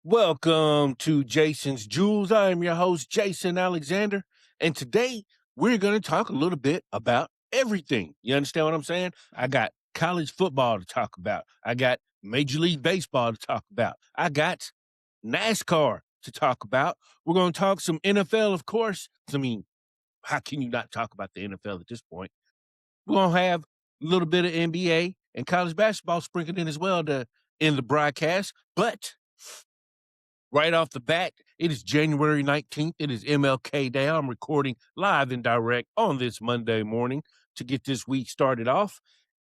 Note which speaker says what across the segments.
Speaker 1: Welcome to Jason's Jewels. I am your host, Jason Alexander, and today we're going to talk a little bit about everything. You understand what I'm saying? I got college football to talk about. I got Major League Baseball to talk about. I got NASCAR to talk about. We're going to talk some NFL, of course. I mean, how can you not talk about the NFL at this point? We're going to have a little bit of NBA and college basketball sprinkled in as well to end the broadcast, but right off the bat, it is January 19th. It is MLK Day. I'm recording live and direct on this Monday morning to get this week started off.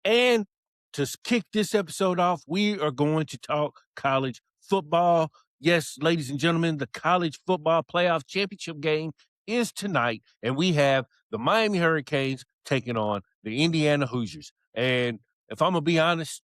Speaker 1: And to kick this episode off, we are going to talk college football. Yes, ladies and gentlemen, the college football playoff championship game is tonight, and we have the Miami Hurricanes taking on the Indiana Hoosiers. And if I'm going to be honest,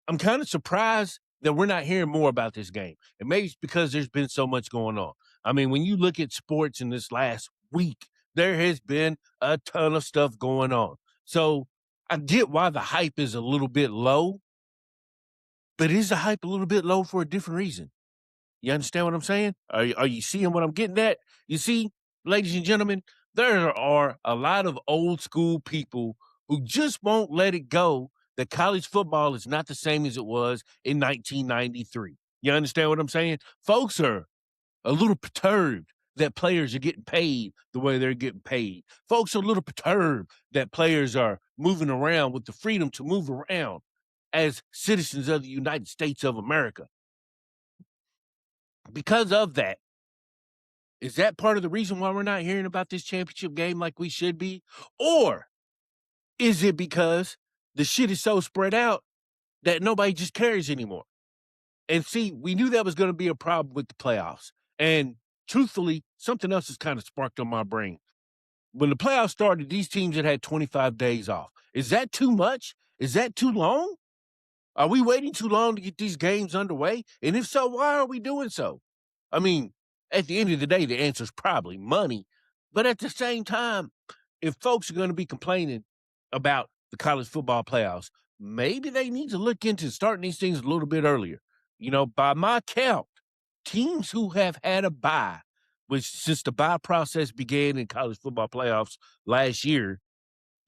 Speaker 1: I'm kind of surprised that we're not hearing more about this game. And maybe it's because there's been so much going on. I mean, when you look at sports in this last week, there has been a ton of stuff going on. So I get why the hype is a little bit low, but is the hype a little bit low for a different reason? You understand what I'm saying? Are you seeing what I'm getting at? You see, ladies and gentlemen, there are a lot of old school people who just won't let it go that college football is not the same as it was in 1993. You understand what I'm saying? Folks are a little perturbed that players are getting paid the way they're getting paid. Folks are a little perturbed that players are moving around with the freedom to move around as citizens of the United States of America. Because of that, is that part of the reason why we're not hearing about this championship game like we should be? Or is it because the shit is so spread out that nobody just cares anymore? And see, we knew that was going to be a problem with the playoffs. And truthfully, something else has kind of sparked on my brain. When the playoffs started, these teams had 25 days off. Is that too much? Is that too long? Are we waiting too long to get these games underway? And if so, why are we doing so? I mean, at the end of the day, the answer is probably money. But at the same time, if folks are going to be complaining about the college football playoffs, maybe they need to look into starting these things a little bit earlier. You know, by my count, teams who have had a bye, which since the bye process began in college football playoffs last year,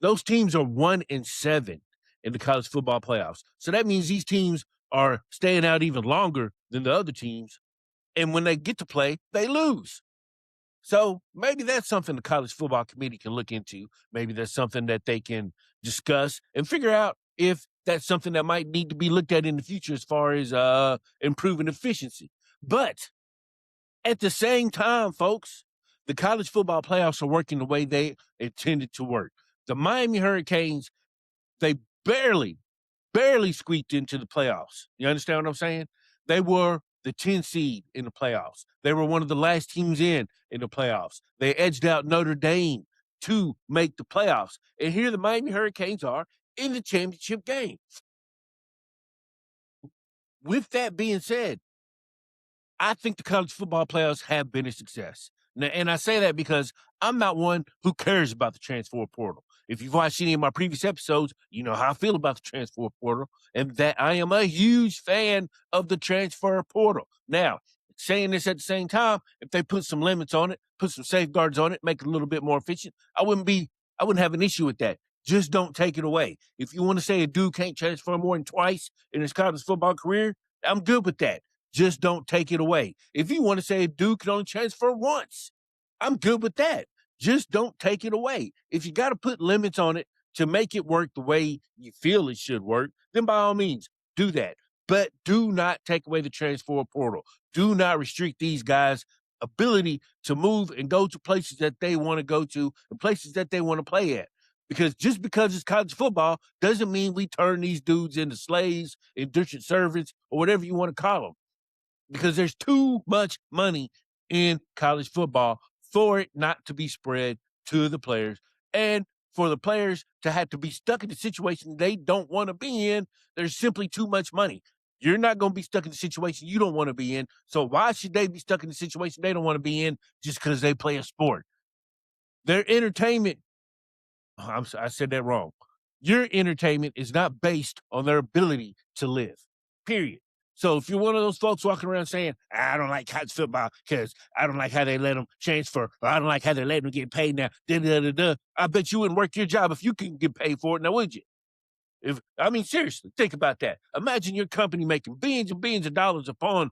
Speaker 1: those teams are 1-7 in the college football playoffs. So that means these teams are staying out even longer than the other teams. And when they get to play, they lose. So maybe that's something the college football committee can look into. Maybe that's something that they can discuss and figure out if that's something that might need to be looked at in the future as far as improving efficiency. But at the same time, folks, the college football playoffs are working the way they intended to work. The Miami Hurricanes, they barely squeaked into the playoffs. You understand what I'm saying? They were the 10 seed in the playoffs. They were one of the last teams in the playoffs. They edged out Notre Dame to make the playoffs. And here the Miami Hurricanes are in the championship game. With that being said, I think the college football playoffs have been a success. Now, and I say that because I'm not one who cares about the transfer portal. If you've watched any of my previous episodes, you know how I feel about the transfer portal and that I am a huge fan of the transfer portal. Now, saying this at the same time, if they put some limits on it, put some safeguards on it, make it a little bit more efficient, I wouldn't have an issue with that. Just don't take it away. If you want to say a dude can't transfer more than twice in his college football career, I'm good with that. Just don't take it away. If you want to say a dude can only transfer once, I'm good with that. Just don't take it away. If you got to put limits on it to make it work the way you feel it should work, then by all means, do that. But do not take away the transfer portal. Do not restrict these guys' ability to move and go to places that they want to go to and places that they want to play at. Because just because it's college football doesn't mean we turn these dudes into slaves, indentured servants, or whatever you want to call them, because there's too much money in college football for it not to be spread to the players and for the players to have to be stuck in a situation they don't want to be in. There's simply too much money. You're not going to be stuck in a situation you don't want to be in. So why should they be stuck in a situation they don't want to be in just because they play a sport? Their entertainment, I said that wrong. Your entertainment is not based on their ability to live, period. So if you're one of those folks walking around saying, I don't like college football because I don't like how they let them transfer, or I don't like how they let them get paid now, I bet you wouldn't work your job if you couldn't get paid for it now, would you? Seriously, think about that. Imagine your company making billions and billions of dollars upon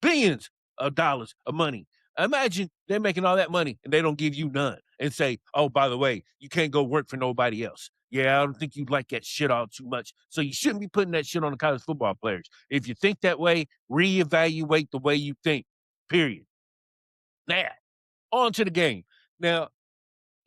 Speaker 1: billions of dollars of money. Imagine they're making all that money and they don't give you none and say, oh, by the way, you can't go work for nobody else. Yeah, I don't think you like that shit all too much. So you shouldn't be putting that shit on the college football players. If you think that way, reevaluate the way you think, period. Now, on to the game. Now,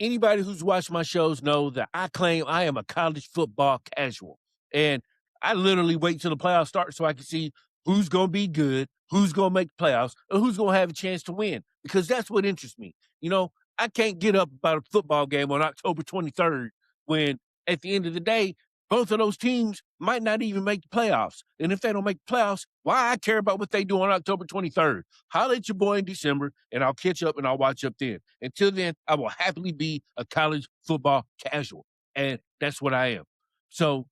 Speaker 1: anybody who's watched my shows know that I claim I am a college football casual. And I literally wait till the playoffs start so I can see who's going to be good, who's going to make the playoffs, and who's going to have a chance to win, because that's what interests me. You know, I can't get up about a football game on October 23rd when at the end of the day, both of those teams might not even make the playoffs. And if they don't make the playoffs, why I care about what they do on October 23rd? Holler at your boy in December, and I'll catch up and I'll watch up then. Until then, I will happily be a college football casual. And that's what I am. So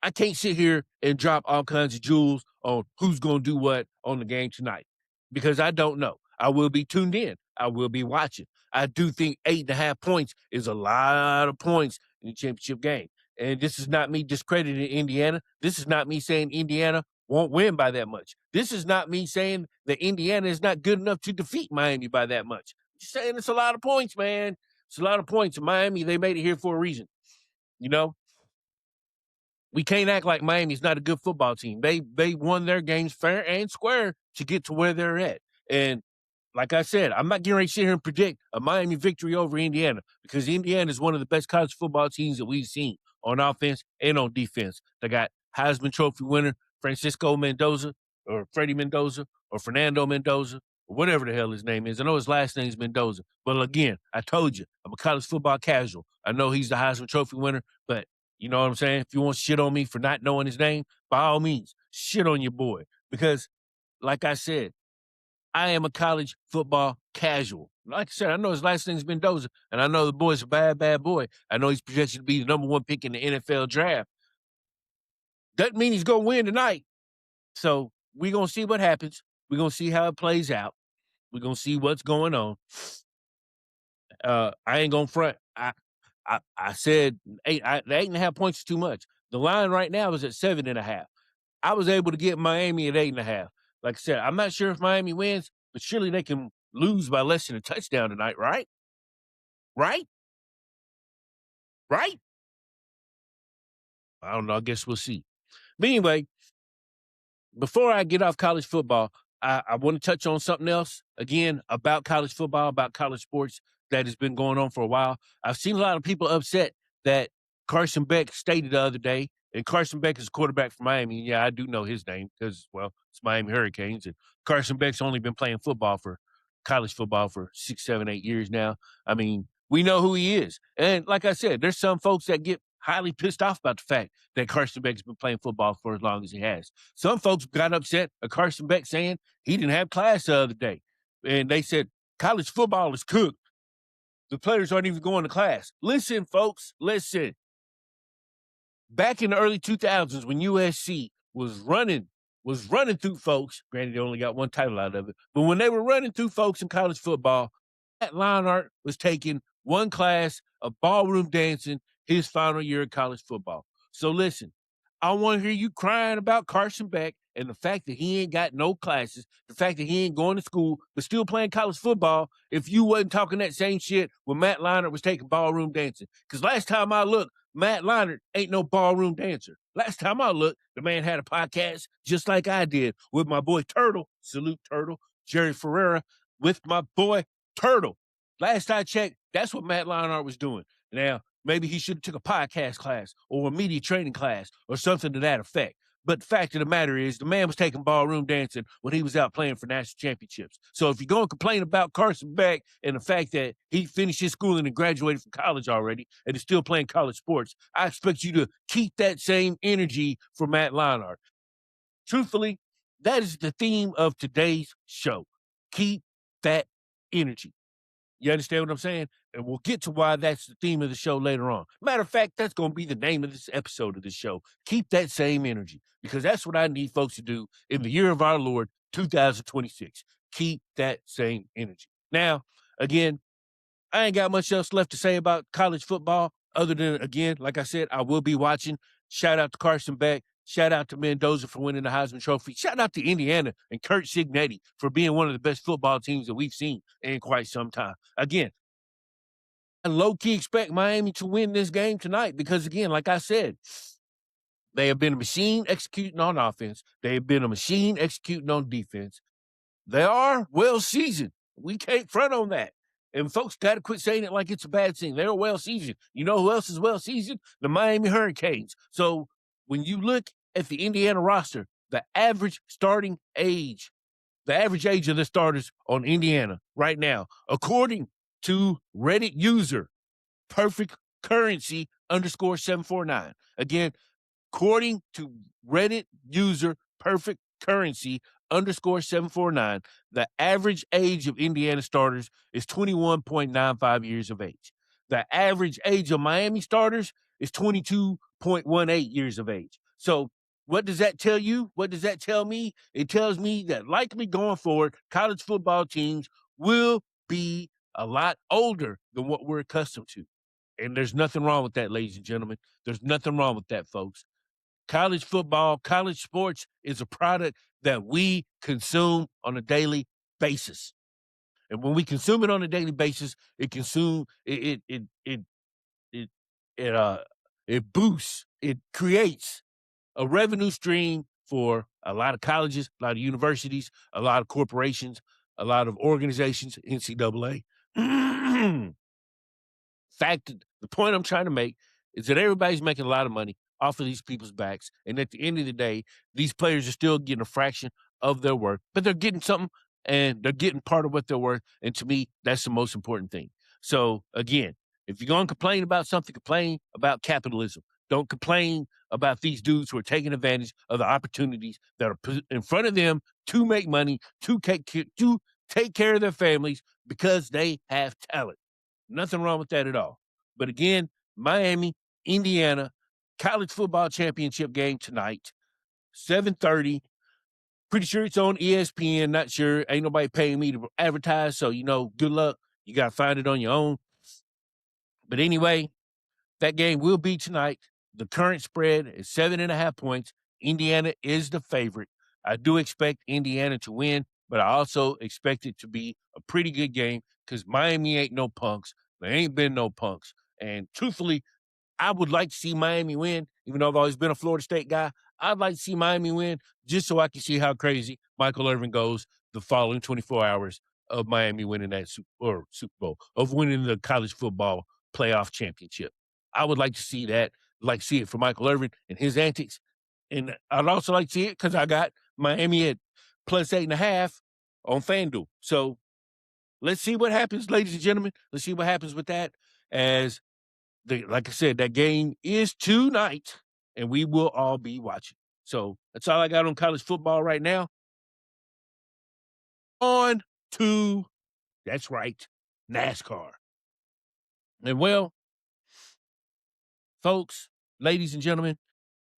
Speaker 1: I can't sit here and drop all kinds of jewels on who's going to do what on the game tonight because I don't know. I will be tuned in. I will be watching. I do think 8.5 points is a lot of points in the championship game. And this is not me discrediting Indiana. This is not me saying Indiana won't win by that much. This is not me saying that Indiana is not good enough to defeat Miami by that much. I'm just saying it's a lot of points, man. It's a lot of points. In Miami, they made it here for a reason. You know, we can't act like Miami's not a good football team. They won their games fair and square to get to where they're at. And like I said, I'm not getting ready to sit here and predict a Miami victory over Indiana because Indiana is one of the best college football teams that we've seen on offense and on defense. They got Heisman Trophy winner Francisco Mendoza or Freddie Mendoza or Fernando Mendoza or whatever the hell his name is. I know his last name is Mendoza. But again, I told you, I'm a college football casual. I know he's the Heisman Trophy winner, but you know what I'm saying? If you want shit on me for not knowing his name, by all means, shit on your boy. Because, like I said, I am a college football casual. Like I said, I know his last name's Mendoza, and I know the boy's a bad, bad boy. I know he's projected to be the number one pick in the NFL draft. Doesn't mean he's going to win tonight. So we're going to see what happens. We're going to see how it plays out. We're going to see what's going on. I ain't going to front. I said the 8.5 points is too much. The line right now is at 7.5. I was able to get Miami at 8.5. Like I said, I'm not sure if Miami wins, but surely they can lose by less than a touchdown tonight, right? Right? Right? I don't know. I guess we'll see. But anyway, before I get off college football, I want to touch on something else again about college football, about college sports that has been going on for a while. I've seen a lot of people upset that Carson Beck stated the other day, and Carson Beck is a quarterback for Miami. Yeah, I do know his name because, well, it's Miami Hurricanes, and Carson Beck's only been playing college football for 6, 7, 8 years now. I mean, we know who he is. And like I said, there's some folks that get highly pissed off about the fact that Carson Beck's been playing football for as long as he has. Some folks got upset at Carson Beck saying he didn't have class the other day. And they said, college football is cooked. The players aren't even going to class. Listen, folks, listen. Back in the early 2000s when USC was running through folks, granted they only got one title out of it, but when they were running through folks in college football, Matt Leinart was taking one class of ballroom dancing his final year of college football. So listen, I want to hear you crying about Carson Beck and the fact that he ain't got no classes, the fact that he ain't going to school, but still playing college football if you wasn't talking that same shit when Matt Leinart was taking ballroom dancing. Because last time I looked, Matt Leinart ain't no ballroom dancer. Last time I looked, the man had a podcast just like I did with my boy Turtle, salute Turtle, Jerry Ferrera, with my boy Turtle. Last I checked, that's what Matt Leinart was doing. Now, maybe he should have took a podcast class or a media training class or something to that effect. But the fact of the matter is, the man was taking ballroom dancing when he was out playing for national championships. So if you're going to complain about Carson Beck and the fact that he finished his schooling and graduated from college already and is still playing college sports, I expect you to keep that same energy for Matt Leinart. Truthfully, that is the theme of today's show. Keep that energy. You understand what I'm saying? And we'll get to why that's the theme of the show later on. Matter of fact, that's going to be the name of this episode of the show. Keep that same energy, because that's what I need folks to do in the year of our Lord, 2026. Keep that same energy. Now, again, I ain't got much else left to say about college football other than, again, like I said, I will be watching. Shout out to Carson Beck. Shout out to Mendoza for winning the Heisman Trophy. Shout out to Indiana and Kurt Signetti for being one of the best football teams that we've seen in quite some time. Again, I low-key expect Miami to win this game tonight because, again, like I said, they have been a machine executing on offense. They have been a machine executing on defense. They are well seasoned. We can't front on that. And folks got to quit saying it like it's a bad thing. They're well seasoned. You know who else is well seasoned? The Miami Hurricanes. So when you look at the Indiana roster, the average age of the starters on Indiana right now, according to Reddit user perfect currency _749. Again, according to Reddit user perfect currency _749, the average age of Indiana starters is 21.95 years of age. The average age of Miami starters is 22.18 years of age. So what does that tell you? What does that tell me? It tells me that likely going forward, college football teams will be a lot older than what we're accustomed to. And there's nothing wrong with that, ladies and gentlemen. There's nothing wrong with that, folks. College football, college sports is a product that we consume on a daily basis. And when we consume it on a daily basis, it it boosts, it creates a revenue stream for a lot of colleges, a lot of universities, a lot of corporations, a lot of organizations, NCAA. The point I'm trying to make is that everybody's making a lot of money off of these people's backs. And at the end of the day, these players are still getting a fraction of their worth, but they're getting something and they're getting part of what they're worth. And to me, that's the most important thing. So again, if you're going to complain about something, complain about capitalism. Don't complain about these dudes who are taking advantage of the opportunities that are put in front of them to make money, to take care of their families because they have talent. Nothing wrong with that at all. But again, Miami, Indiana, college football championship game tonight, 7:30. Pretty sure it's on ESPN. Not sure. Ain't nobody paying me to advertise. So, good luck. You got to find it on your own. But anyway, that game will be tonight. The current spread is 7.5 points. Indiana is the favorite. I do expect Indiana to win, but I also expect it to be a pretty good game because Miami ain't no punks. There ain't been no punks. And truthfully, I would like to see Miami win, even though I've always been a Florida State guy. I'd like to see Miami win just so I can see how crazy Michael Irvin goes the following 24 hours of Miami winning that Super Bowl, of winning the college football playoff championship. I would like to see that, like see it for Michael Irvin and his antics. And I'd also like to see it because I got Miami at +8.5 on FanDuel. So let's see what happens, ladies and gentlemen. Let's see what happens with that. Like I said, that game is tonight, and we will all be watching. So that's all I got on college football right now. On to, that's right, NASCAR. And well, folks, ladies and gentlemen,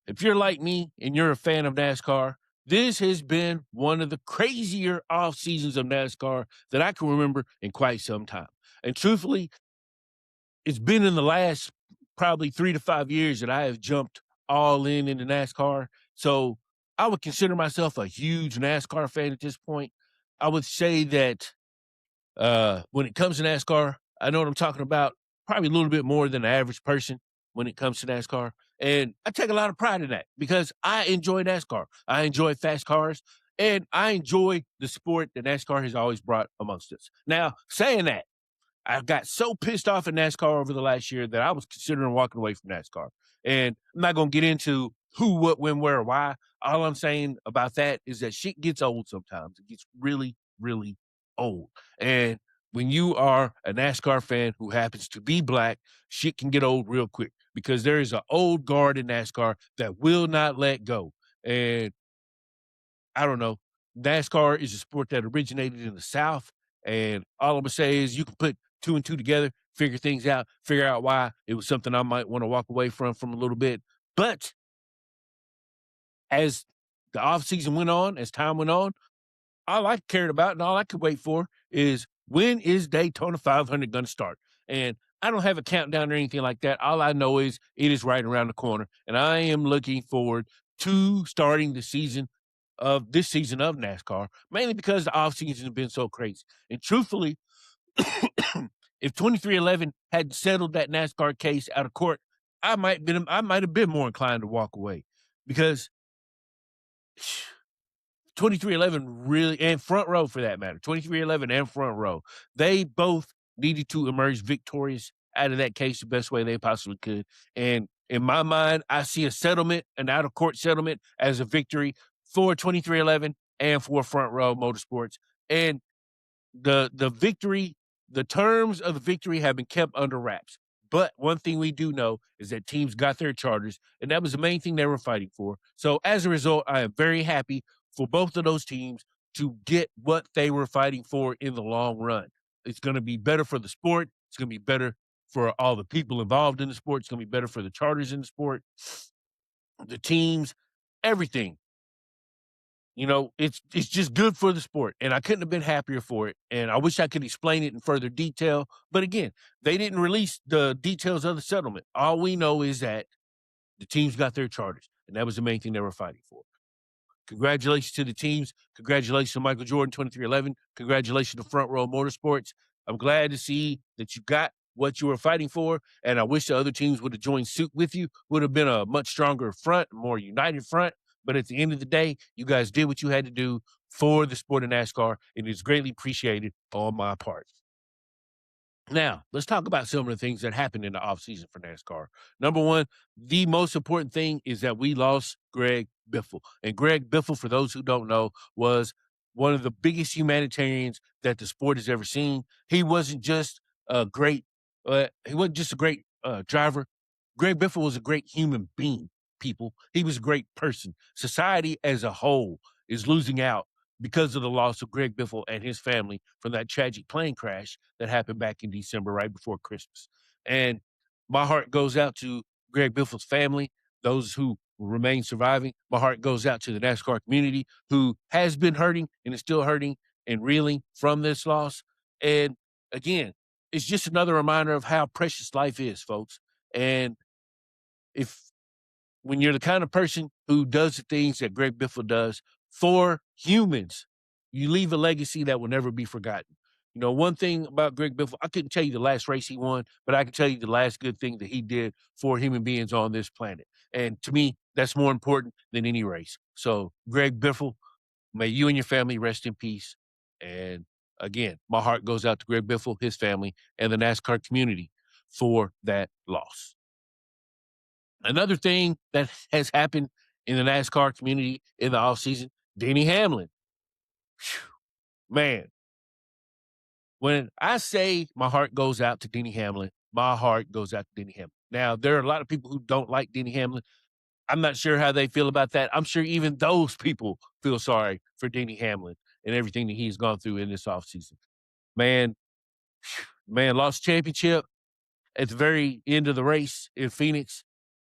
Speaker 1: if you're like me and you're a fan of NASCAR, this has been one of the crazier off seasons of NASCAR that I can remember in quite some time. And truthfully, it's been in the last probably 3 to 5 years that I have jumped all in into NASCAR. So I would consider myself a huge NASCAR fan at this point. I would say that when it comes to NASCAR, I know what I'm talking about, probably a little bit more than the average person when it comes to NASCAR. And I take a lot of pride in that because I enjoy NASCAR. I enjoy fast cars, and I enjoy the sport that NASCAR has always brought amongst us. Now, saying that, I got so pissed off at NASCAR over the last year that I was considering walking away from NASCAR. And I'm not going to get into who, what, when, where, why. All I'm saying about that is that shit gets old sometimes. It gets really, really old. And when you are a NASCAR fan who happens to be black, shit can get old real quick because there is an old guard in NASCAR that will not let go. And I don't know. NASCAR is a sport that originated in the South. And all I'm going to say is you can put two and two together, figure things out, figure out why it was something I might want to walk away from a little bit. But as the offseason went on, as time went on, all I cared about and all I could wait for is when is Daytona 500 going to start? And I don't have a countdown or anything like that. All I know is it is right around the corner, and I am looking forward to starting the season of NASCAR, mainly because the off season has been so crazy. And truthfully, if 2311 had settled that NASCAR case out of court, I might have been more inclined to walk away because 2311 really, and front row for that matter, 2311 and front row, they both needed to emerge victorious out of that case the best way they possibly could. And in my mind, I see a settlement, an out of court settlement, as a victory for 2311 and for front row motorsports. And the victory, the terms of the victory have been kept under wraps. But one thing we do know is that teams got their charters, and that was the main thing they were fighting for. So as a result, I am very happy for both of those teams to get what they were fighting for in the long run. It's going to be better for the sport. It's going to be better for all the people involved in the sport. It's going to be better for the charters in the sport, the teams, everything. You know, it's just good for the sport, and I couldn't have been happier for it. And I wish I could explain it in further detail, but again, they didn't release the details of the settlement. All we know is that the teams got their charters, and that was the main thing they were fighting for. Congratulations to the teams. Congratulations to Michael Jordan, 2311. Congratulations to Front Row Motorsports. I'm glad to see that you got what you were fighting for, and I wish the other teams would have joined suit with you. Would have been a much stronger front, more united front. But at the end of the day, you guys did what you had to do for the sport of NASCAR, and it's greatly appreciated on my part. Now, let's talk about some of the things that happened in the offseason for NASCAR. Number one, the most important thing is that we lost Greg Biffle. And Greg Biffle, for those who don't know, was one of the biggest humanitarians that the sport has ever seen. He wasn't just a great driver. Greg Biffle was a great human being, people. He was a great person. Society as a whole is losing out because of the loss of Greg Biffle and his family from that tragic plane crash that happened back in December, right before Christmas. And my heart goes out to Greg Biffle's family, those who remain surviving. My heart goes out to the NASCAR community who has been hurting and is still hurting and reeling from this loss. And again, it's just another reminder of how precious life is, folks. And when you're the kind of person who does the things that Greg Biffle does for humans, you leave a legacy that will never be forgotten. You know, one thing about Greg Biffle, I couldn't tell you the last race he won, but I can tell you the last good thing that he did for human beings on this planet. And to me, that's more important than any race. So, Greg Biffle, may you and your family rest in peace. And again, my heart goes out to Greg Biffle, his family, and the NASCAR community for that loss. Another thing that has happened in the NASCAR community in the offseason, Denny Hamlin. Whew, man, when I say my heart goes out to Denny Hamlin, my heart goes out to Denny Hamlin. Now, there are a lot of people who don't like Denny Hamlin. I'm not sure how they feel about that. I'm sure even those people feel sorry for Denny Hamlin and everything that he's gone through in this offseason. Man, lost championship at the very end of the race in Phoenix.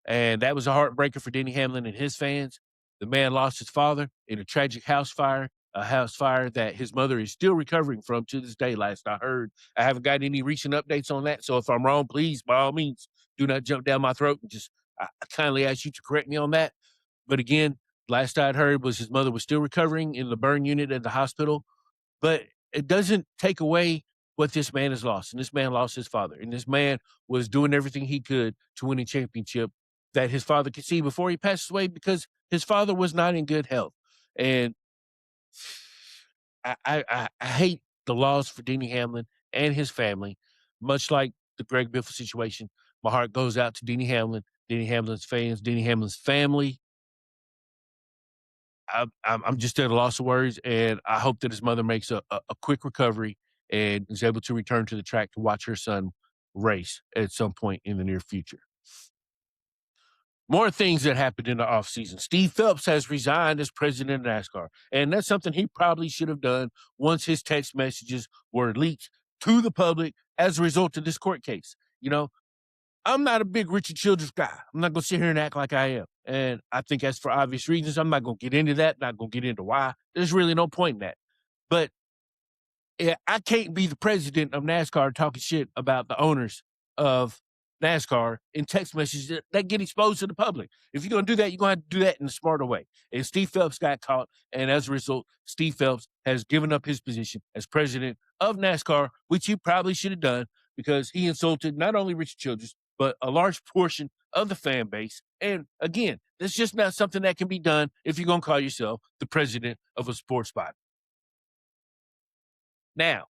Speaker 1: And that was a heartbreaker for Denny Hamlin and his fans. The man lost his father in a tragic house fire, a house fire that his mother is still recovering from to this day, last I heard. I haven't got any recent updates on that. So if I'm wrong, please, by all means, do not jump down my throat and I kindly ask you to correct me on that. But again, last I'd heard was his mother was still recovering in the burn unit at the hospital. But it doesn't take away what this man has lost. And this man lost his father. And this man was doing everything he could to win a championship that his father could see before he passed away because his father was not in good health. And I hate the loss for Denny Hamlin and his family, much like the Greg Biffle situation. My heart goes out to Denny Hamlin, Denny Hamlin's fans, Denny Hamlin's family. I'm just at a loss of words, and I hope that his mother makes a quick recovery and is able to return to the track to watch her son race at some point in the near future. More things that happened in the offseason. Steve Phelps has resigned as president of NASCAR, and that's something he probably should have done once his text messages were leaked to the public as a result of this court case. You know, I'm not a big Richard Childress guy. I'm not going to sit here and act like I am. And I think that's for obvious reasons. I'm not going to get into that. Not going to get into why. There's really no point in that. But yeah, I can't be the president of NASCAR talking shit about the owners of NASCAR in text messages that get exposed to the public. If you're going to do that, you're going to have to do that in a smarter way. And Steve Phelps got caught. And as a result, Steve Phelps has given up his position as president of NASCAR, which he probably should have done because he insulted not only Richard Childress, but a large portion of the fan base. And again, that's just not something that can be done if you're going to call yourself the president of a sports body. Now,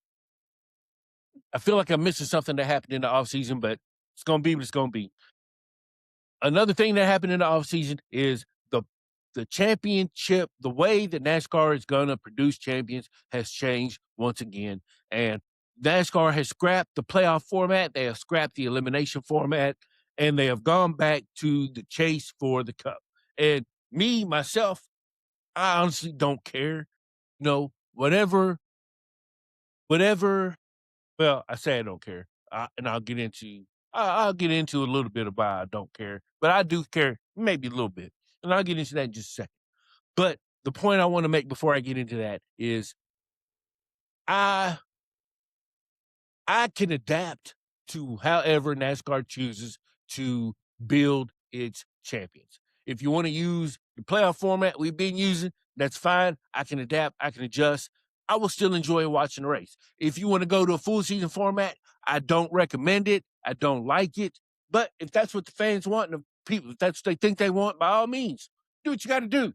Speaker 1: I feel like I'm missing something that happened in the offseason, but it's going to be what it's going to be. Another thing that happened in the offseason is the championship, the way that NASCAR is going to produce champions has changed once again. And NASCAR has scrapped the playoff format. They have scrapped the elimination format, and they have gone back to the chase for the cup. And me, myself, I honestly don't care. Whatever. Well, I say I don't care, and I'll get into a little bit about I don't care, but I do care maybe a little bit, and I'll get into that in just a second. But the point I want to make before I get into that is I can adapt to however NASCAR chooses to build its champions. If you want to use the playoff format we've been using, that's fine. I can adapt. I can adjust. I will still enjoy watching the race. If you want to go to a full season format, I don't recommend it. I don't like it. But if that's what the fans want and the people, if that's what they think they want, by all means, do what you got to do.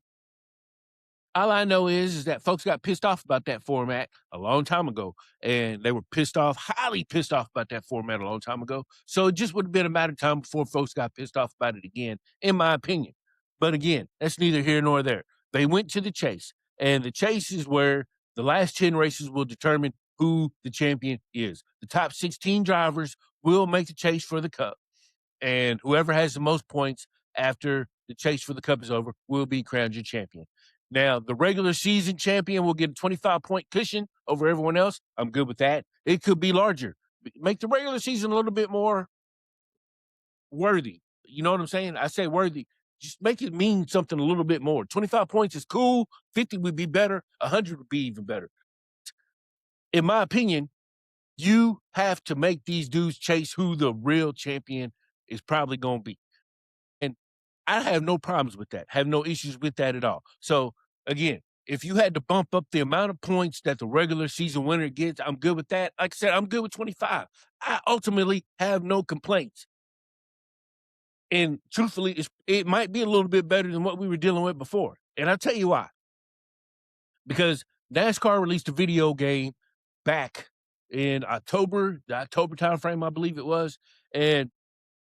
Speaker 1: All I know is that folks got pissed off about that format a long time ago, and they were highly pissed off about that format a long time ago. So it just would have been a matter of time before folks got pissed off about it again, in my opinion. But again, that's neither here nor there. They went to the chase, and the chase is where the last 10 races will determine who the champion is. The top 16 drivers will make the chase for the cup, and whoever has the most points after the chase for the cup is over will be crowned your champion. Now, the regular season champion will get a 25-point cushion over everyone else. I'm good with that. It could be larger. Make the regular season a little bit more worthy. You know what I'm saying? I say worthy. Just make it mean something a little bit more. 25 points is cool. 50 would be better. 100 would be even better. In my opinion, you have to make these dudes chase who the real champion is probably going to be. And I have no problems with that. Have no issues with that at all. So again, if you had to bump up the amount of points that the regular season winner gets, I'm good with that. Like I said, I'm good with 25. I ultimately have no complaints. And truthfully, it might be a little bit better than what we were dealing with before. And I'll tell you why. Because NASCAR released a video game back in the October timeframe, I believe it was. And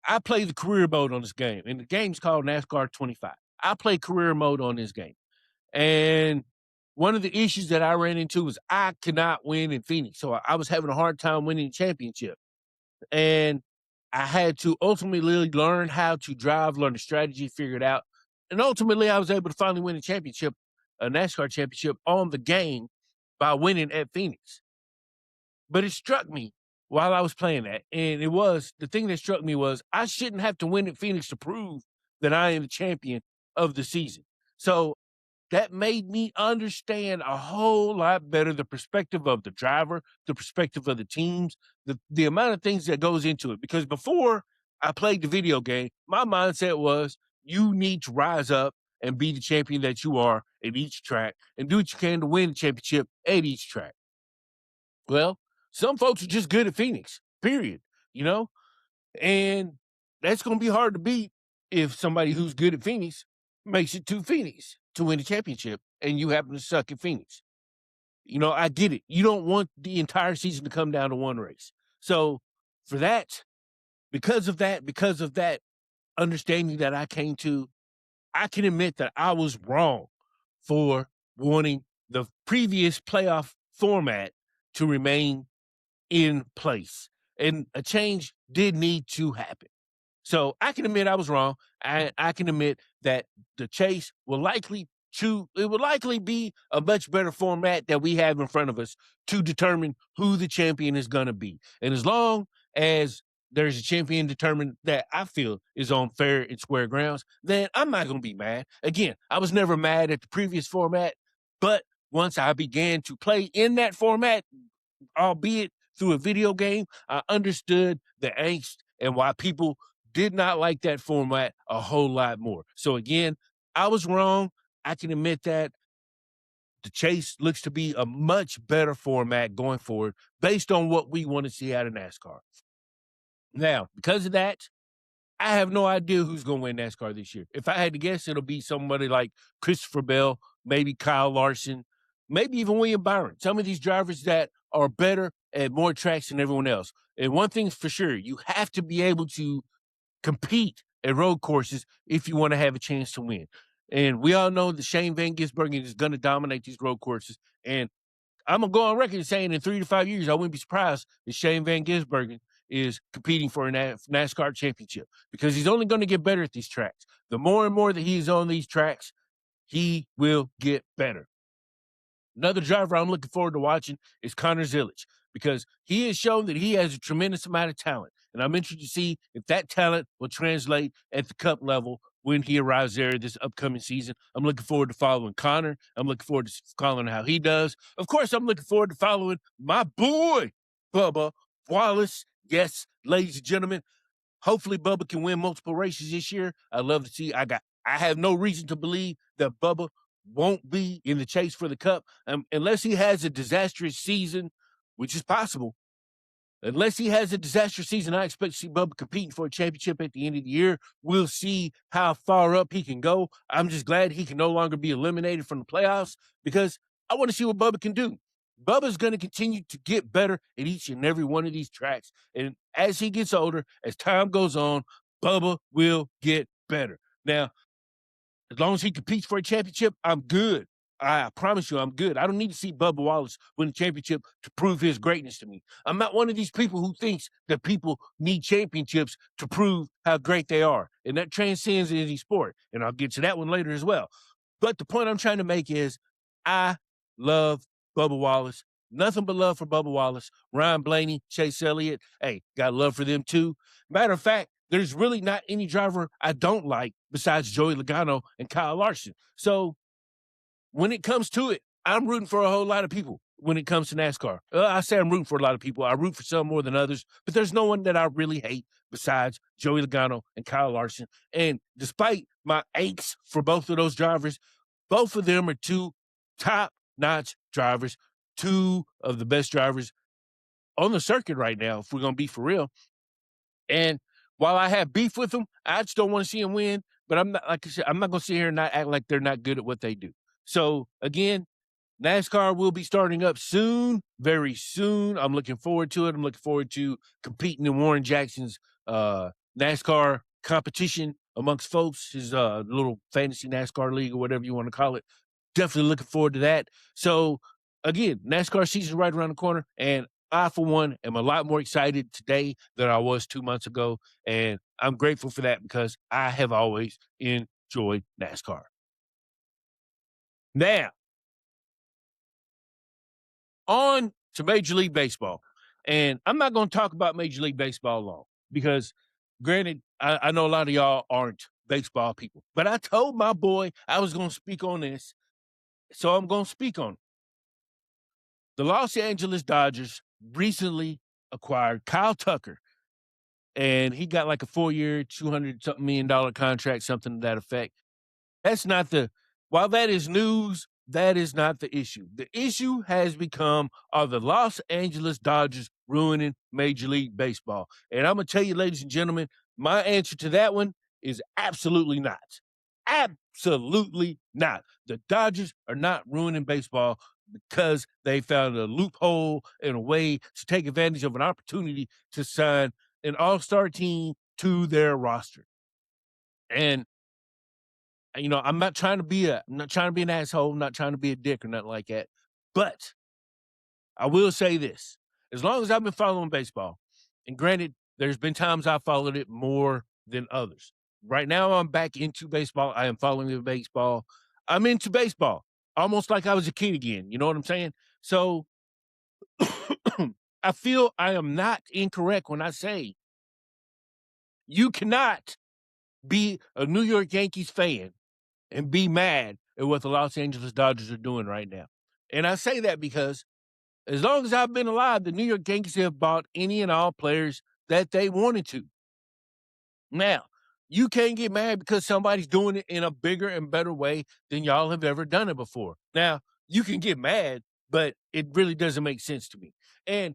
Speaker 1: I play the career mode on this game. And the game's called NASCAR 25. I play career mode on this game. And one of the issues that I ran into was I could not win in Phoenix. So I was having a hard time winning the championship. And I had to ultimately learn how to drive, learn the strategy, figure it out. And ultimately, I was able to finally win a NASCAR championship on the game by winning at Phoenix. But it struck me while I was playing that. And the thing that struck me was I shouldn't have to win at Phoenix to prove that I am the champion of the season. So that made me understand a whole lot better the perspective of the driver, the perspective of the teams, the amount of things that goes into it. Because before I played the video game, my mindset was you need to rise up and be the champion that you are at each track and do what you can to win the championship at each track. Well, some folks are just good at Phoenix, period, and that's going to be hard to beat if somebody who's good at Phoenix makes it to Phoenix to win the championship and you happen to suck at Phoenix. I get it. You don't want the entire season to come down to one race. So for that, because of that understanding that I came to, I can admit that I was wrong for wanting the previous playoff format to remain in place. And a change did need to happen. So I can admit I was wrong. I can admit that the chase will likely it would likely be a much better format that we have in front of us to determine who the champion is going to be. And as long as there's a champion determined that I feel is on fair and square grounds, then I'm not going to be mad. Again, I was never mad at the previous format, but once I began to play in that format, albeit through a video game, I understood the angst and why people did not like that format a whole lot more. So again, I was wrong. I can admit that. The chase looks to be a much better format going forward based on what we want to see out of NASCAR. Now, because of that, I have no idea who's going to win NASCAR this year. If I had to guess, it'll be somebody like Christopher Bell, maybe Kyle Larson, maybe even William Byron. Some of these drivers that are better at more tracks than everyone else. And one thing's for sure, you have to be able to compete at road courses if you want to have a chance to win. And we all know that Shane Van Gisbergen is going to dominate these road courses. And I'm going to go on record saying in 3 to 5 years, I wouldn't be surprised if Shane Van Gisbergen is competing for a NASCAR championship because he's only going to get better at these tracks. The more and more that he's on these tracks, he will get better. Another driver I'm looking forward to watching is Connor Zilisch because he has shown that he has a tremendous amount of talent. And I'm interested to see if that talent will translate at the Cup level when he arrives there this upcoming season. I'm looking forward to following Connor. I'm looking forward to following how he does. Of course, I'm looking forward to following my boy, Bubba Wallace. Yes, ladies and gentlemen, hopefully Bubba can win multiple races this year. I love to see. I have no reason to believe that Bubba won't be in the chase for the Cup unless he has a disastrous season, which is possible. Unless he has a disastrous season, I expect to see Bubba competing for a championship at the end of the year. We'll see how far up he can go. I'm just glad he can no longer be eliminated from the playoffs because I want to see what Bubba can do. Bubba's going to continue to get better at each and every one of these tracks. And as he gets older, as time goes on, Bubba will get better. Now, as long as he competes for a championship, I'm good. I promise you, I'm good. I don't need to see Bubba Wallace win a championship to prove his greatness to me. I'm not one of these people who thinks that people need championships to prove how great they are. And that transcends any sport. And I'll get to that one later as well. But the point I'm trying to make is I love Bubba Wallace. Nothing but love for Bubba Wallace. Ryan Blaney, Chase Elliott. Hey, got love for them too. Matter of fact, there's really not any driver I don't like besides Joey Logano and Kyle Larson. So when it comes to it, I'm rooting for a whole lot of people when it comes to NASCAR. I say I'm rooting for a lot of people. I root for some more than others, but there's no one that I really hate besides Joey Logano and Kyle Larson. And despite my angst for both of those drivers, both of them are two top-notch drivers, two of the best drivers on the circuit right now, if we're going to be for real. And while I have beef with them, I just don't want to see them win. But I'm not, like I said, I'm not going to sit here and not act like they're not good at what they do. So again, NASCAR will be starting up soon, very soon. I'm looking forward to it. I'm looking forward to competing in Warren Jackson's NASCAR competition amongst folks, his little fantasy NASCAR league or whatever you want to call it. Definitely looking forward to that. So again, NASCAR season right around the corner, and I, for one, am a lot more excited today than I was 2 months ago. And I'm grateful for that because I have always enjoyed NASCAR. Now, on to Major League Baseball. And I'm not going to talk about Major League Baseball long because, granted, I know a lot of y'all aren't baseball people. But I told my boy I was going to speak on this, so I'm going to speak on it. The Los Angeles Dodgers recently acquired Kyle Tucker, and he got like a 4-year, $200-something million contract, something to that effect. That's not while that is news, that is not the issue. The issue has become, are the Los Angeles Dodgers ruining Major League Baseball? And I'm going to tell you, ladies and gentlemen, my answer to that one is absolutely not. Absolutely not. The Dodgers are not ruining baseball because they found a loophole and a way to take advantage of an opportunity to sign an all-star team to their roster. And I'm not trying to be an asshole, I'm not trying to be a dick or nothing like that. But I will say this. As long as I've been following baseball, and granted, there's been times I followed it more than others. Right now, I'm back into baseball. I am following the baseball. I'm into baseball, almost like I was a kid again. You know what I'm saying? So I feel I am not incorrect when I say you cannot be a New York Yankees fan and be mad at what the Los Angeles Dodgers are doing right now. And I say that because as long as I've been alive, the New York Yankees have bought any and all players that they wanted to. Now, you can't get mad because somebody's doing it in a bigger and better way than y'all have ever done it before. Now, you can get mad, but it really doesn't make sense to me. And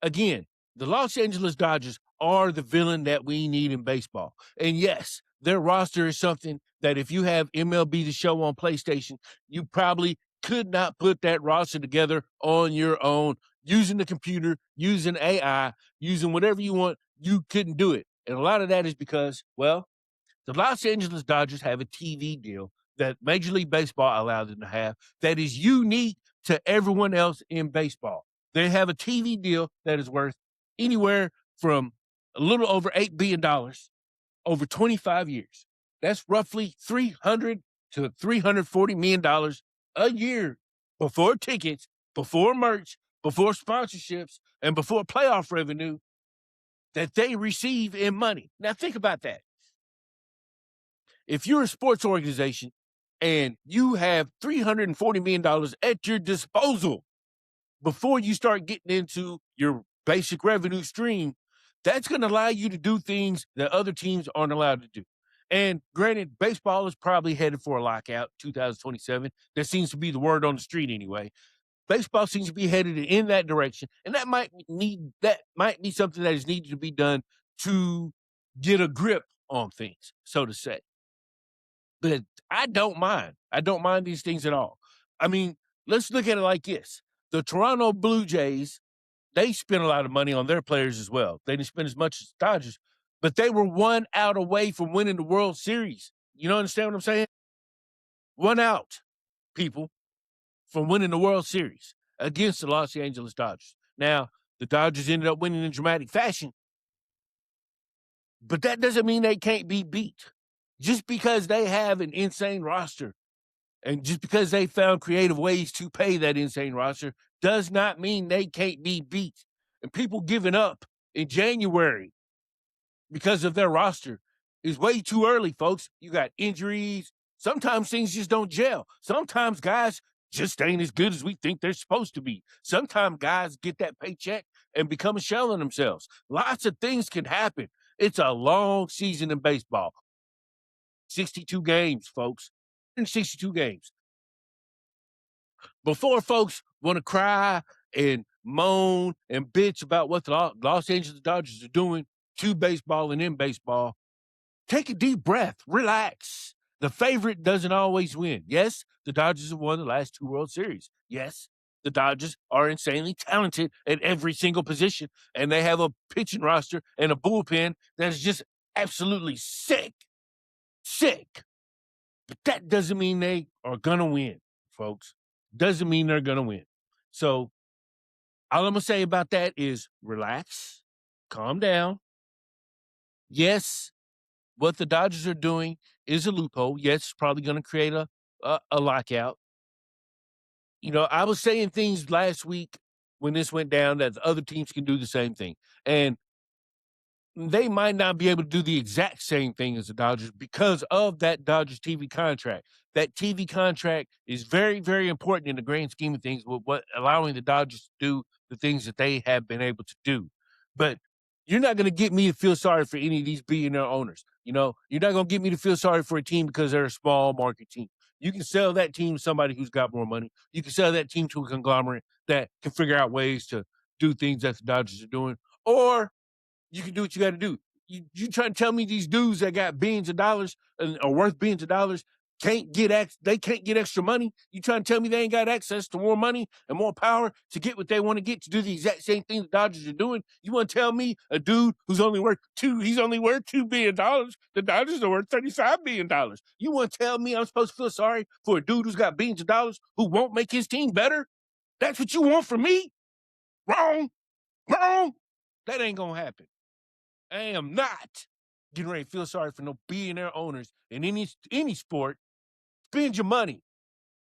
Speaker 1: again, the Los Angeles Dodgers are the villain that we need in baseball. And yes, their roster is something that if you have MLB The Show on PlayStation, you probably could not put that roster together on your own using the computer, using AI, using whatever you want. You couldn't do it. And a lot of that is because, well, the Los Angeles Dodgers have a TV deal that Major League Baseball allowed them to have that is unique to everyone else in baseball. They have a TV deal that is worth anywhere from a little over $8 billion over 25 years. That's roughly $300 to $340 million a year before tickets, before merch, before sponsorships, and before playoff revenue that they receive in money. Now, think about that. If you're a sports organization and you have $340 million at your disposal before you start getting into your basic revenue stream, that's going to allow you to do things that other teams aren't allowed to do. And granted, baseball is probably headed for a lockout 2027. That seems to be the word on the street anyway. Baseball seems to be headed in that direction, and that might be something that is needed to be done to get a grip on things, so to say. But I don't mind. I don't mind these things at all. I mean, let's look at it like this. The Toronto Blue Jays, they spent a lot of money on their players as well. They didn't spend as much as the Dodgers, but they were 1 out away from winning the World Series. You know, understand what I'm saying? 1 out, people, from winning the World Series against the Los Angeles Dodgers. Now, the Dodgers ended up winning in dramatic fashion, but that doesn't mean they can't be beat. Just because they have an insane roster and just because they found creative ways to pay that insane roster does not mean they can't be beat. And people giving up in January because of their roster is way too early, folks. You got injuries. Sometimes things just don't gel. Sometimes guys just ain't as good as we think they're supposed to be. Sometimes guys get that paycheck and become a shell of themselves. Lots of things can happen. It's a long season in baseball. 62 games, folks. 62 games. Before folks want to cry and moan and bitch about what the Los Angeles Dodgers are doing to baseball and in baseball, take a deep breath, relax. The favorite doesn't always win. Yes, the Dodgers have won the last 2 World Series. Yes, the Dodgers are insanely talented at every single position, and they have a pitching roster and a bullpen that is just absolutely sick. Sick. But that doesn't mean they are going to win, folks. Doesn't mean they're going to win. So all I'm going to say about that is relax, calm down. Yes, what the Dodgers are doing is a loophole. Yes, it's probably going to create a lockout. You know, I was saying things last week when this went down that the other teams can do the same thing. And they might not be able to do the exact same thing as the Dodgers because of that Dodgers TV contract. That TV contract is very, very important in the grand scheme of things with what allowing the Dodgers to do the things that they have been able to do. But you're not going to get me to feel sorry for any of these billionaire owners. You know, you're not going to get me to feel sorry for a team because they're a small market team. You can sell that team to somebody who's got more money. You can sell that team to a conglomerate that can figure out ways to do things that the Dodgers are doing. Or you can do what you got to do. You trying to tell me these dudes that got billions of dollars and are worth billions of dollars can't get extra money? You trying to tell me they ain't got access to more money and more power to get what they want to get to do the exact same thing the Dodgers are doing? You want to tell me a dude who's only worth $2 billion? The Dodgers are worth $35 billion. You want to tell me I'm supposed to feel sorry for a dude who's got billions of dollars who won't make his team better? That's what you want from me? Wrong. That ain't gonna happen. I am not getting ready to feel sorry for no billionaire owners in any sport Spend your money.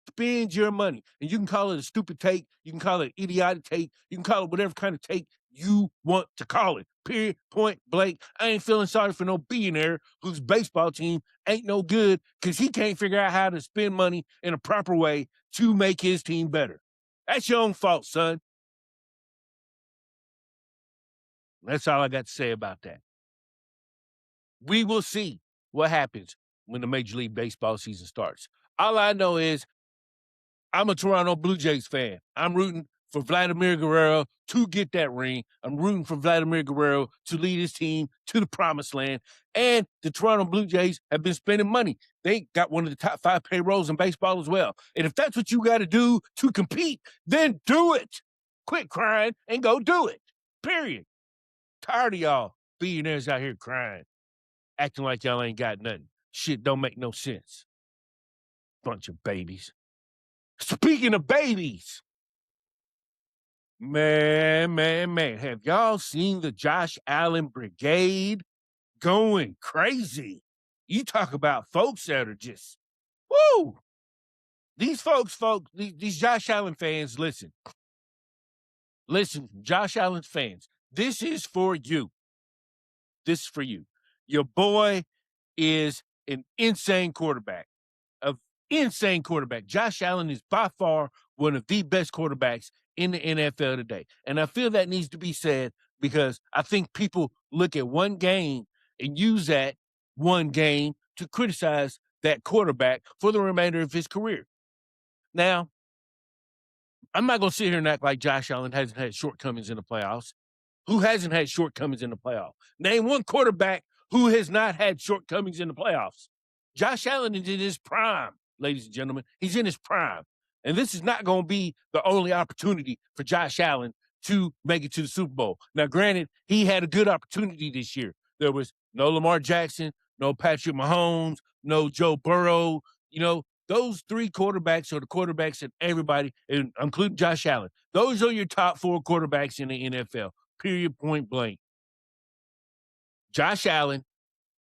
Speaker 1: Spend your money. And you can call it a stupid take. You can call it idiotic take. You can call it whatever kind of take you want to call it. Period, point blank. I ain't feeling sorry for no billionaire whose baseball team ain't no good because he can't figure out how to spend money in a proper way to make his team better. That's your own fault, son. That's all I got to say about that. We will see what happens when the Major League Baseball season starts. All I know is I'm a Toronto Blue Jays fan. I'm rooting for Vladimir Guerrero to get that ring. I'm rooting for Vladimir Guerrero to lead his team to the promised land. And the Toronto Blue Jays have been spending money. They got one of the top 5 payrolls in baseball as well. And if that's what you got to do to compete, then do it. Quit crying and go do it. Period. Tired of y'all billionaires out here crying, acting like y'all ain't got nothing. Shit don't make no sense. Bunch of babies. Speaking of babies, man, have y'all seen the Josh Allen brigade going crazy? You talk about folks that are just, woo! These folks, these Josh Allen fans, listen, Josh Allen fans, this is for you. This is for you. Your boy is an insane quarterback. Insane quarterback. Josh Allen is by far one of the best quarterbacks in the NFL today. And I feel that needs to be said because I think people look at one game and use that one game to criticize that quarterback for the remainder of his career. Now, I'm not going to sit here and act like Josh Allen hasn't had shortcomings in the playoffs. Who hasn't had shortcomings in the playoffs? Name one quarterback who has not had shortcomings in the playoffs. Josh Allen is in his prime, ladies and gentlemen. He's in his prime. And this is not going to be the only opportunity for Josh Allen to make it to the Super Bowl. Now, granted, he had a good opportunity this year. There was no Lamar Jackson, no Patrick Mahomes, no Joe Burrow. You know, those 3 quarterbacks are the quarterbacks that everybody, including Josh Allen, those are your top 4 quarterbacks in the NFL, period, point blank. Josh Allen,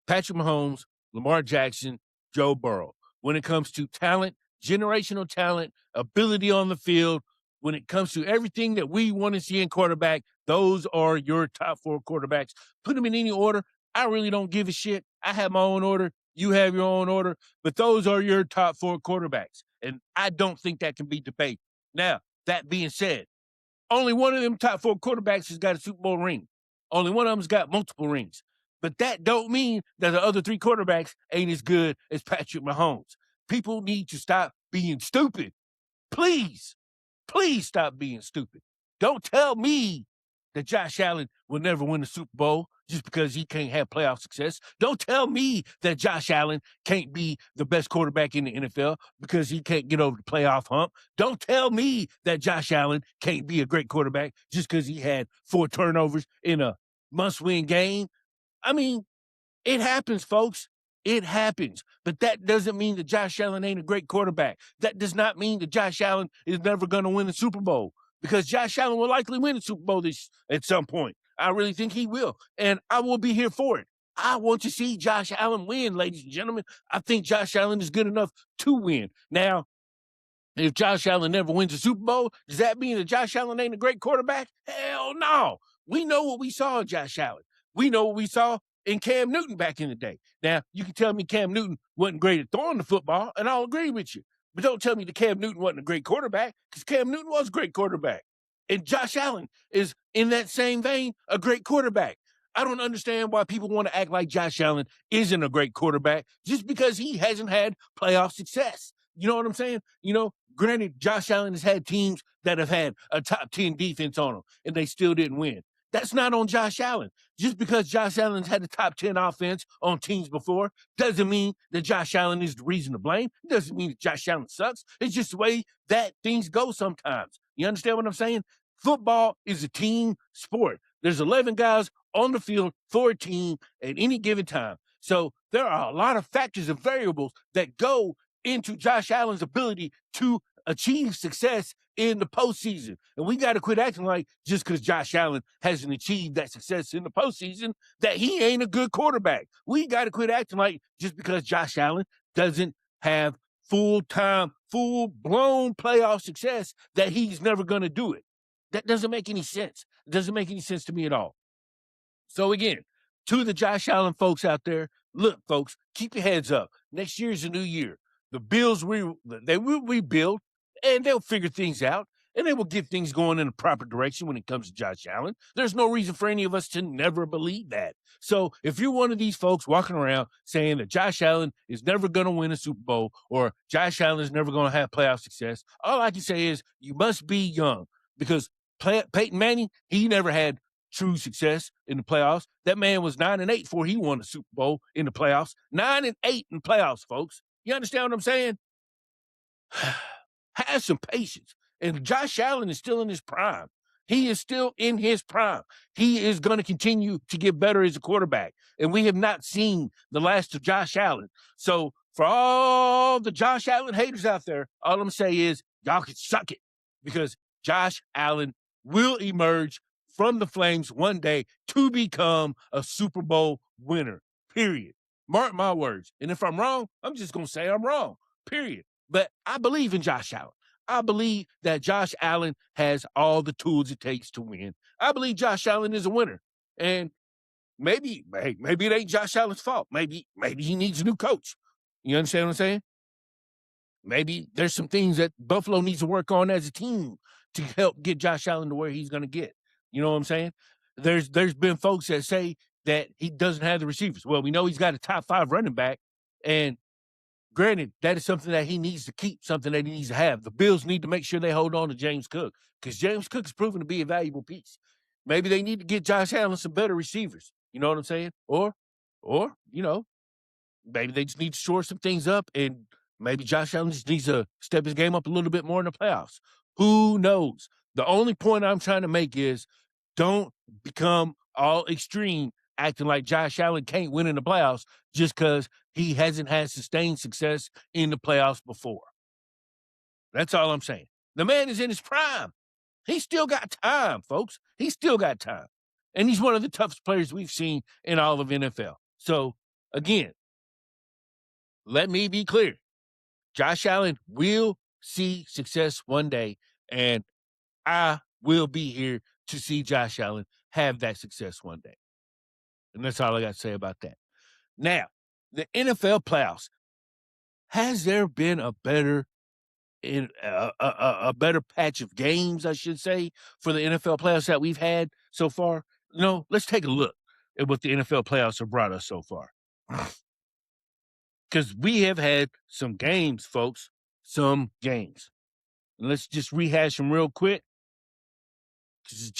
Speaker 1: Patrick Mahomes, Lamar Jackson, Joe Burrow. When it comes to talent, generational talent, ability on the field, when it comes to everything that we want to see in quarterback, those are your top 4 quarterbacks. Put them in any order. I really don't give a shit. I have my own order. You have your own order. But those are your top 4 quarterbacks. And I don't think that can be debated. Now, that being said, only one of them top 4 quarterbacks has got a Super Bowl ring. Only one of them's got multiple rings. But that don't mean that the other 3 quarterbacks ain't as good as Patrick Mahomes. People need to stop being stupid. Please stop being stupid. Don't tell me that Josh Allen will never win the Super Bowl just because he can't have playoff success. Don't tell me that Josh Allen can't be the best quarterback in the NFL because he can't get over the playoff hump. Don't tell me that Josh Allen can't be a great quarterback just because he had 4 turnovers in a must-win game. I mean, it happens, folks. It happens. But that doesn't mean that Josh Allen ain't a great quarterback. That does not mean that Josh Allen is never going to win the Super Bowl because Josh Allen will likely win the Super Bowl at some point. I really think he will. And I will be here for it. I want to see Josh Allen win, ladies and gentlemen. I think Josh Allen is good enough to win. Now, if Josh Allen never wins a Super Bowl, does that mean that Josh Allen ain't a great quarterback? Hell no. We know what we saw in Josh Allen. We know what we saw in Cam Newton back in the day. Now, you can tell me Cam Newton wasn't great at throwing the football, and I'll agree with you. But don't tell me that Cam Newton wasn't a great quarterback, because Cam Newton was a great quarterback. And Josh Allen is, in that same vein, a great quarterback. I don't understand why people want to act like Josh Allen isn't a great quarterback just because he hasn't had playoff success. You know what I'm saying? You know, granted, Josh Allen has had teams that have had a top 10 defense on them, and they still didn't win. That's not on Josh Allen. Just because Josh Allen's had a top 10 offense on teams before doesn't mean that Josh Allen is the reason to blame. It doesn't mean that Josh Allen sucks. It's just the way that things go sometimes. You understand what I'm saying? Football is a team sport. There's 11 guys on the field for a team at any given time. So there are a lot of factors and variables that go into Josh Allen's ability to achieve success in the postseason. And we got to quit acting like just because Josh Allen hasn't achieved that success in the postseason, that he ain't a good quarterback. We got to quit acting like just because Josh Allen doesn't have full-time, full-blown playoff success that he's never going to do it. That doesn't make any sense. It doesn't make any sense to me at all. So again, to the Josh Allen folks out there, look, folks, keep your heads up. Next year's a new year. The Bills, they will rebuild, and they'll figure things out, and they will get things going in the proper direction when it comes to Josh Allen. There's no reason for any of us to never believe that. So if you're one of these folks walking around saying that Josh Allen is never going to win a Super Bowl or Josh Allen is never going to have playoff success, all I can say is you must be young, because Peyton Manning, he never had true success in the playoffs. That man was 9-8 before he won the Super Bowl in the playoffs. 9-8 in playoffs, folks. You understand what I'm saying? Have some patience. And Josh Allen is still in his prime. He is still in his prime. He is going to continue to get better as a quarterback. And we have not seen the last of Josh Allen. So for all the Josh Allen haters out there, all I'm going to say is y'all can suck it, because Josh Allen will emerge from the flames one day to become a Super Bowl winner, period. Mark my words. And if I'm wrong, I'm just going to say I'm wrong, period. But I believe in Josh Allen. I believe that Josh Allen has all the tools it takes to win. I believe Josh Allen is a winner. And maybe it ain't Josh Allen's fault. Maybe he needs a new coach. You understand what I'm saying? Maybe there's some things that Buffalo needs to work on as a team to help get Josh Allen to where he's going to get. You know what I'm saying? There's been folks that say that he doesn't have the receivers. Well, we know he's got a top 5 running back, and granted, that is something that he needs to keep, something that he needs to have. The Bills need to make sure they hold on to James Cook, because James Cook has proven to be a valuable piece. Maybe they need to get Josh Allen some better receivers. You know what I'm saying? Or maybe they just need to shore some things up, and maybe Josh Allen just needs to step his game up a little bit more in the playoffs. Who knows? The only point I'm trying to make is don't become all extreme, acting like Josh Allen can't win in the playoffs just because he hasn't had sustained success in the playoffs before. That's all I'm saying. The man is in his prime. He's still got time, folks. He's still got time. And he's one of the toughest players we've seen in all of NFL. So, again, let me be clear. Josh Allen will see success one day, and I will be here to see Josh Allen have that success one day. And that's all I got to say about that. Now, the NFL playoffs. Has there been a better patch of games, I should say, for the NFL playoffs that we've had so far? No, let's take a look at what the NFL playoffs have brought us so far. Because we have had some games, folks, some games. And let's just rehash them real quick. The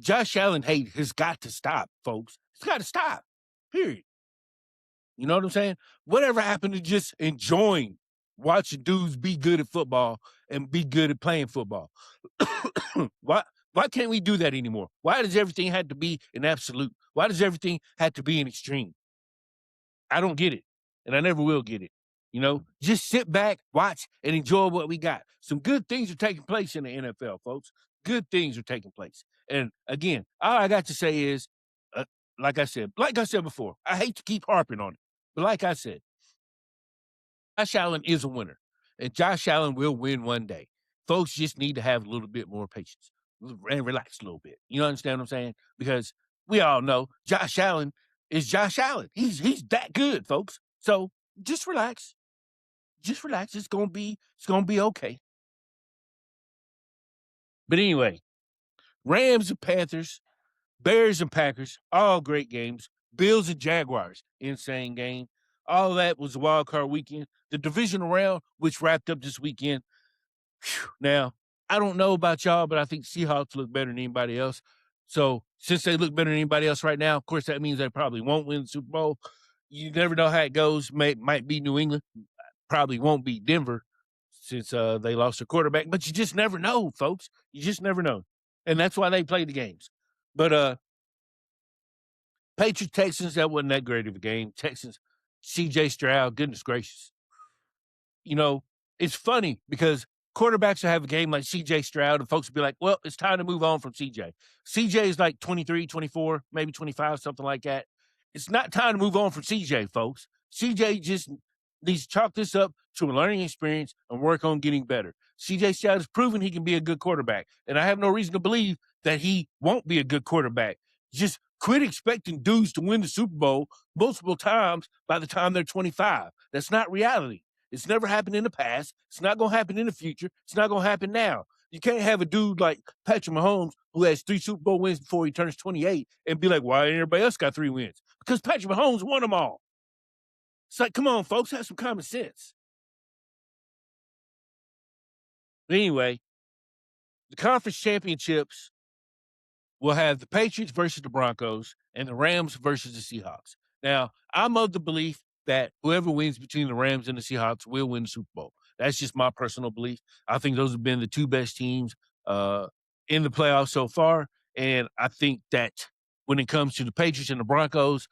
Speaker 1: Josh Allen hate has got to stop, folks. It's got to stop, period. You know what I'm saying? Whatever happened to just enjoying watching dudes be good at football and be good at playing football? Why can't we do that anymore? Why does everything have to be an absolute? Why does everything have to be an extreme? I don't get it, and I never will get it. You know, just sit back, watch, and enjoy what we got. Some good things are taking place in the NFL, folks. Good things are taking place. And again, all I got to say is, like I said before, I hate to keep harping on it, but like I said, Josh Allen is a winner, and Josh Allen will win one day. Folks just need to have a little bit more patience and relax a little bit. You understand what I'm saying? Because we all know Josh Allen is Josh Allen. He's that good, folks. So just relax. Just relax. It's gonna be okay. But anyway, Rams and Panthers, Bears and Packers, all great games. Bills and Jaguars, insane game. All that was a wild card weekend. The divisional round, which wrapped up this weekend. Now, I don't know about y'all, but I think Seahawks look better than anybody else. So since they look better than anybody else right now, of course, that means they probably won't win the Super Bowl. You never know how it goes. Might be New England. Probably won't be Denver since they lost their quarterback. But you just never know, folks. You just never know. And that's why they play the games. But Patriots, Texans, that wasn't that great of a game. Texans, C.J. Stroud, goodness gracious. You know, it's funny because quarterbacks will have a game like C.J. Stroud, and folks will be like, well, it's time to move on from C.J. C.J. is like 23, 24, maybe 25, something like that. It's not time to move on from C.J., folks. C.J. just needs to chalk this up to a learning experience and work on getting better. CJ Stroud has proven he can be a good quarterback, and I have no reason to believe that he won't be a good quarterback. Just quit expecting dudes to win the Super Bowl multiple times by the time they're 25. That's not reality. It's never happened in the past. It's not going to happen in the future. It's not going to happen now. You can't have a dude like Patrick Mahomes who has 3 Super Bowl wins before he turns 28 and be like, why everybody else got 3 wins? Because Patrick Mahomes won them all. It's like, come on, folks, have some common sense. But anyway, the conference championships will have the Patriots versus the Broncos and the Rams versus the Seahawks. Now, I'm of the belief that whoever wins between the Rams and the Seahawks will win the Super Bowl. That's just my personal belief. I think those have been the 2 best teams in the playoffs so far. And I think that when it comes to the Patriots and the Broncos,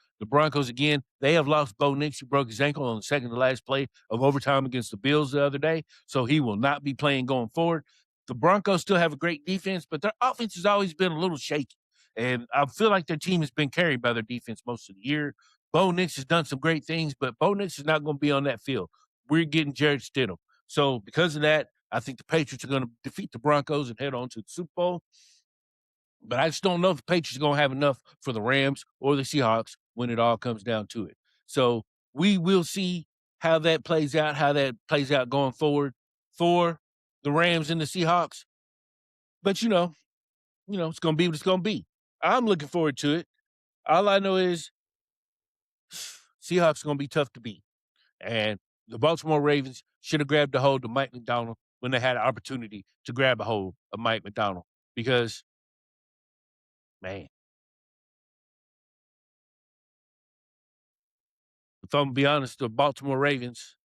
Speaker 1: again, they have lost Bo Nix, who broke his ankle on the second to last play of overtime against the Bills the other day. So he will not be playing going forward. The Broncos still have a great defense, but their offense has always been a little shaky. And I feel like their team has been carried by their defense most of the year. Bo Nix has done some great things, but Bo Nix is not going to be on that field. We're getting Jared Stidham. So because of that, I think the Patriots are going to defeat the Broncos and head on to the Super Bowl. But I just don't know if the Patriots are going to have enough for the Rams or the Seahawks when it all comes down to it. So we will see how that plays out going forward for the Rams and the Seahawks. But, it's going to be what it's going to be. I'm looking forward to it. All I know is Seahawks are going to be tough to beat. And the Baltimore Ravens should have grabbed a hold of Mike McDonald when they had an opportunity to grab a hold of Mike McDonald. Because, man, if I'm going to be honest, the Baltimore Ravens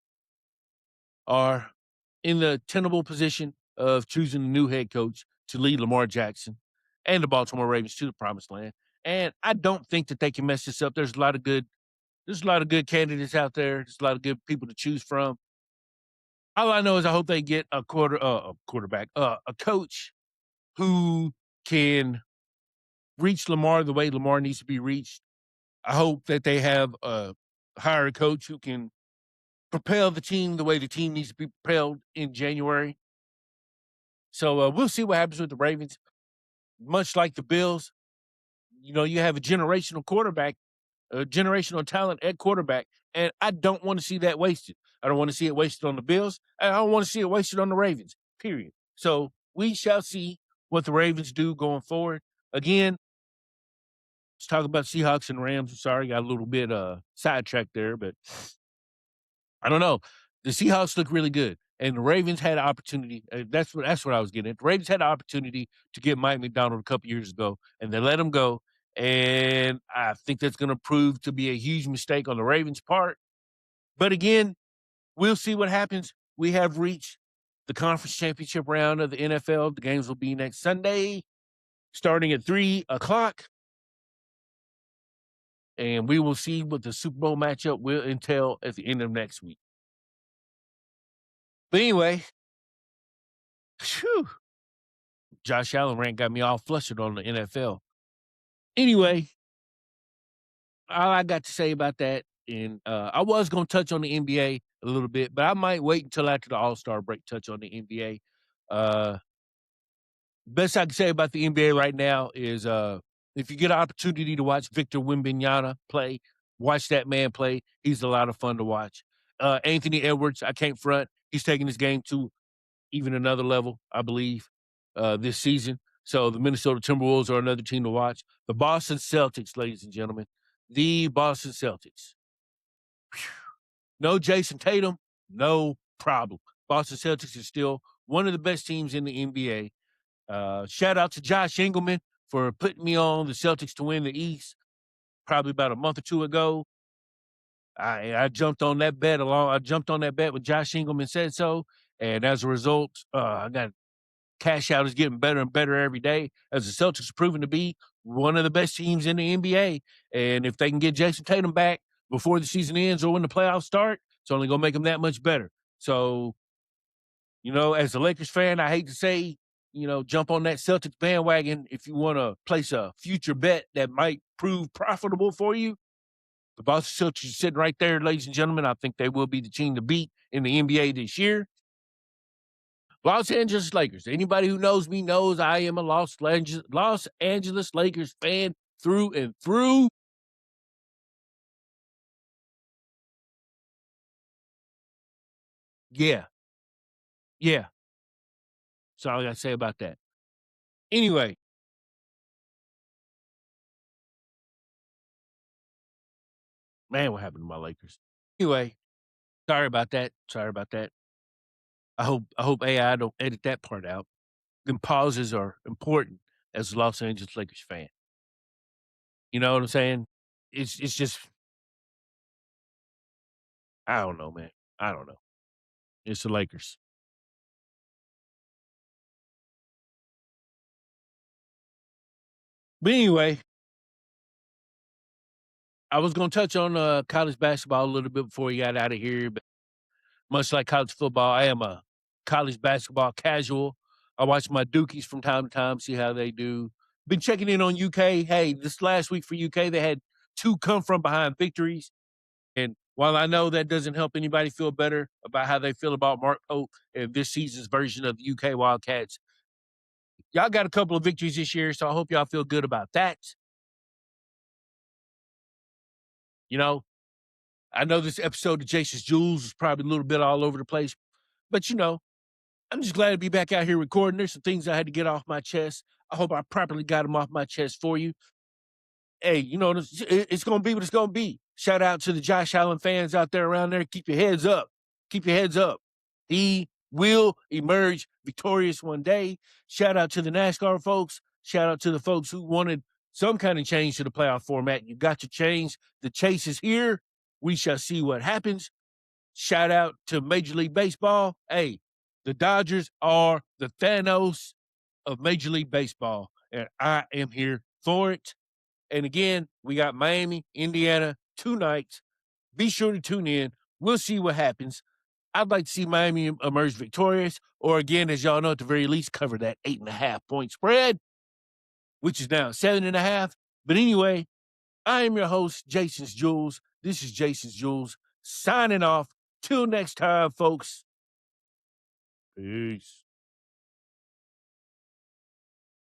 Speaker 1: are in the tenable position of choosing a new head coach to lead Lamar Jackson and the Baltimore Ravens to the promised land. And I don't think that they can mess this up. There's a lot of good candidates out there. There's a lot of good people to choose from. All I know is I hope they get a coach who can reach Lamar the way Lamar needs to be reached. I hope that they hire a coach who can propel the team the way the team needs to be propelled in January. So we'll see what happens with the Ravens. Much like the Bills, you have a generational quarterback, a generational talent at quarterback, and I don't want to see that wasted. I don't want to see it wasted on the Bills, and I don't want to see it wasted on the Ravens, period. So we shall see what the Ravens do going forward. Again, let's talk about Seahawks and Rams. I'm sorry, got a little bit sidetracked there, but I don't know. The Seahawks look really good, and the Ravens had an opportunity. That's what I was getting at. The Ravens had an opportunity to get Mike McDonald a couple years ago, and they let him go. And I think that's going to prove to be a huge mistake on the Ravens' part. But again, we'll see what happens. We have reached the conference championship round of the NFL. The games will be next Sunday, starting at 3:00. And we will see what the Super Bowl matchup will entail at the end of next week. But anyway, Josh Allen rant got me all flustered on the NFL. Anyway, all I got to say about that, and I was going to touch on the NBA a little bit, but I might wait until after the All-Star break to touch on the NBA. Best I can say about the NBA right now is if you get an opportunity to watch Victor Wembanyama play, watch that man play. He's a lot of fun to watch. Anthony Edwards, I can't front. He's taking his game to even another level, I believe, this season. So the Minnesota Timberwolves are another team to watch. The Boston Celtics, ladies and gentlemen. The Boston Celtics. Whew. No Jason Tatum, no problem. Boston Celtics is still one of the best teams in the NBA. Shout out to Josh Engelman for putting me on the Celtics to win the East probably about a month or two ago. I jumped on that bet when Josh Engelman said so. And as a result, I got cash out is getting better and better every day as the Celtics are proving to be one of the best teams in the NBA. And if they can get Jason Tatum back before the season ends or when the playoffs start, it's only going to make them that much better. So, as a Lakers fan, I hate to say, jump on that Celtics bandwagon if you want to place a future bet that might prove profitable for you. The Boston Celtics are sitting right there, ladies and gentlemen. I think they will be the team to beat in the NBA this year. Los Angeles Lakers. Anybody who knows me knows I am a Los Angeles Lakers fan through and through. Yeah. Yeah. That's all I got to say about that. Anyway, man, what happened to my Lakers? Anyway, sorry about that. Sorry about that. I hope AI don't edit that part out. And pauses are important as a Los Angeles Lakers fan. You know what I'm saying? It's just I don't know, man. I don't know. It's the Lakers. But anyway, I was gonna touch on college basketball a little bit before we got out of here, but much like college football, I am a college basketball casual. I watch my Dukies from time to time, see how they do. Been checking in on UK. Hey, this last week for UK, they had two come from behind victories. And while I know that doesn't help anybody feel better about how they feel about Mark Pope and this season's version of the UK Wildcats, y'all got a couple of victories this year, so I hope y'all feel good about that. You know, I know this episode of Jason's Jules is probably a little bit all over the place, but I'm just glad to be back out here recording. There's some things I had to get off my chest. I hope I properly got them off my chest for you. Hey, it's going to be what it's going to be. Shout out to the Josh Allen fans out there around there. Keep your heads up. Keep your heads up. He will emerge victorious one day. Shout out to the NASCAR folks. Shout out to the folks who wanted some kind of change to the playoff format. You got to change. The chase is here. We shall see what happens. Shout out to Major League Baseball. Hey, the Dodgers are the Thanos of Major League Baseball, and I am here for it. And again, we got Miami, Indiana, 2 nights. Be sure to tune in. We'll see what happens. I'd like to see Miami emerge victorious, or again, as y'all know, at the very least, cover that 8.5 point spread, which is now 7.5. But anyway, I am your host, Jason's Jules. This is Jason's Jules signing off. Till next time, folks. Peace.